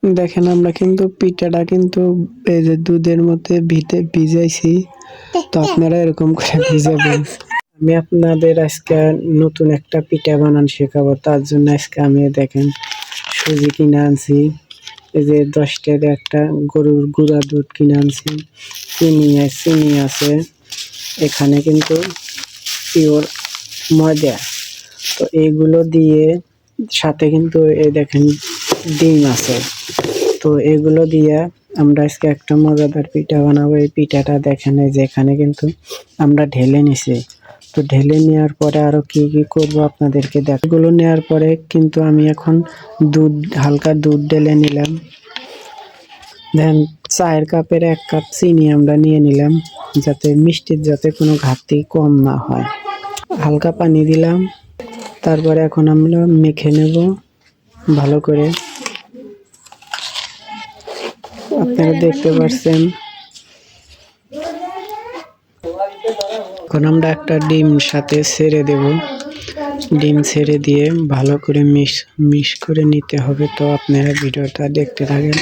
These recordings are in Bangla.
দেখেন আমরা কিন্তু পিঠাটা কিন্তু এই যে দুধের মধ্যে ভিজাইছি, তো আপনারা এরকম করে ভিজাবেন। আমি আপনাদের আজকে নতুন একটা পিঠা বানান শেখাবো, তার জন্য আজকে আমি দেখেন সুজি কিনে আনছি, এই যে 10 টাকার একটা গরুর গুঁড়া দুধ কিনে আনছি, চিনি আছে, এখানে কিন্তু পিওর ময়দা। তো এইগুলো দিয়ে সাথে কিন্তু এই দেখেন ডিম আছে। তো এগুলো দিয়ে আমরা আজকে একটা মজাদার পিঠা বানাবো। এই পিঠাটা দেখেন এই যে এখানে কিন্তু আমরা ঢেলে নিছি। তো ঢেলে নেওয়ার পরে আরো কি কি করব আপনাদেরকে দেখাবো। এগুলো নেওয়ার পরে কিন্তু আমি এখন হালকা দুধ ঢেলে নিলাম। দেন চায়ের কাপের 1 কাপ চিনি আমরা নিয়ে নিলাম, যাতে মিষ্টির কোনো ঘাটতি কম না হয়। হালকা পানি দিলাম, তারপরে এখন আমরা মেখে নেব ভালো করে। আপনারা দেখতে পাচ্ছেন এখন আমরা একটা ডিম সাথে ছেড়ে দেব। ডিম ছেড়ে দিয়ে ভালো করে মিক্স করে নিতে হবে। তো আপনারা ভিডিওটা দেখতে থাকেন,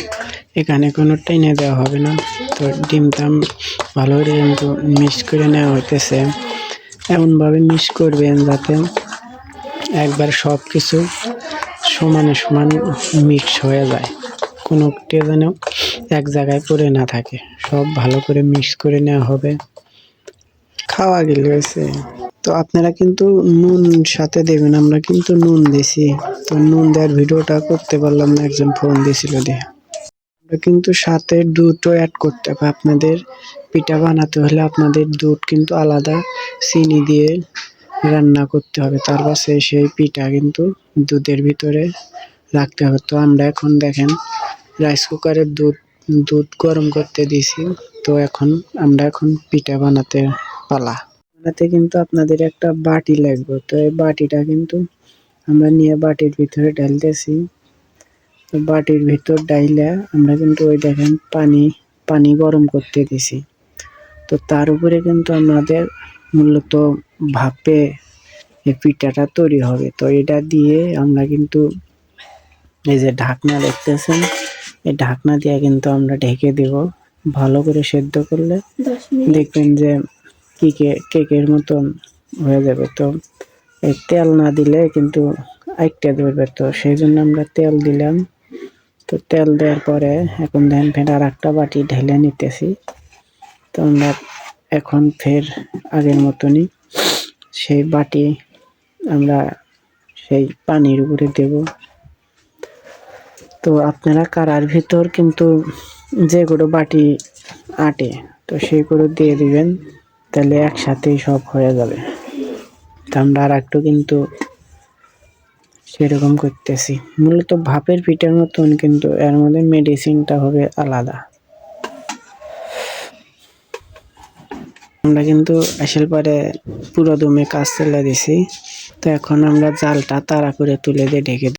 এখানে কোনো টেনে দেওয়া হবে না। তো ডিমটা ভালো করে কিন্তু মিক্স করে নেওয়া হইতেছে। এমনভাবে মিক্স করবেন যাতে একবার সব কিছু সমানে সমান মিক্স হয়ে যায়, কোনোটা যেন এক জায়গায় পড়ে না থাকে। সব ভালো করে মিক্স করে নেওয়া হবে। খাওয়া গেলে হয়েছে। তো আপনারা কিন্তু নুন সাথে দেবেন, আমরা কিন্তু নুন দিছি। তো নুন দেওয়ার ভিডিওটা করতে পারলাম না, একজন ফোন দিয়েছিল দিয়ে। আমরা কিন্তু সাথে দুধও অ্যাড করতে হবে। আপনাদের পিঠা বানাতে হলে আপনাদের দুধ কিন্তু আলাদা চিনি দিয়ে রান্না করতে হবে, তারপর সেই পিঠা কিন্তু দুধের ভিতরে রাখতে হবে। তো আমরা এখন দেখেন রাইস কুকারে দুধ গরম করতে দিয়েছি। তো আমরা এখন পিঠা বানাতে পালা। বানাতে কিন্তু আপনাদের একটা বাটি লাগবে। তো এই বাটিটা কিন্তু আমরা নিয়ে বাটির ভিতরে ঢালতেছি। তো বাটির ভিতর ডাইলে আমরা কিন্তু ওই দেখেন পানি গরম করতে দিছি। তো তার উপরে কিন্তু আমাদের মূলত ভাপে এই পিঠাটা তৈরি হবে। তো এটা দিয়ে আমরা কিন্তু এই যে ঢাকনা দেখতেছেন, এই ঢাকনা দিয়ে কিন্তু আমরা ঢেকে দেব। ভালো করে সেদ্ধ করলে দেখবেন যে কেকের মতন হয়ে যাবে। তো এই তেল না দিলে কিন্তু আইটটা ধরবে, তো সেই জন্য আমরা তেল দিলাম। তো তেল দেওয়ার পরে এখন দেখেন ফের আর একটা বাটি ঢেলে নিতেছি। তো আমরা এখন ফের আগের মতনই সেই বাটি আমরা সেই পানির উপরে দেব। তো আপনারা কারার ভিতর কিন্তু যেগুলো বাটি আটে, তো সেগুলো দিয়ে দিবেন, তাহলে একসাথেই সব হয়ে যাবে। তো আমরা আর একটু কিন্তু সেরকম করতেছি। মূলত ভাপের পিঠার মতন, কিন্তু এর মধ্যে মেডিসিনটা হবে আলাদা। আমরা কিন্তু আসল পরে পুরো দমে কাজ চলে দিছি। তো এখন আমরা জালটা তাড়া করে তুলে দিয়ে ঢেকে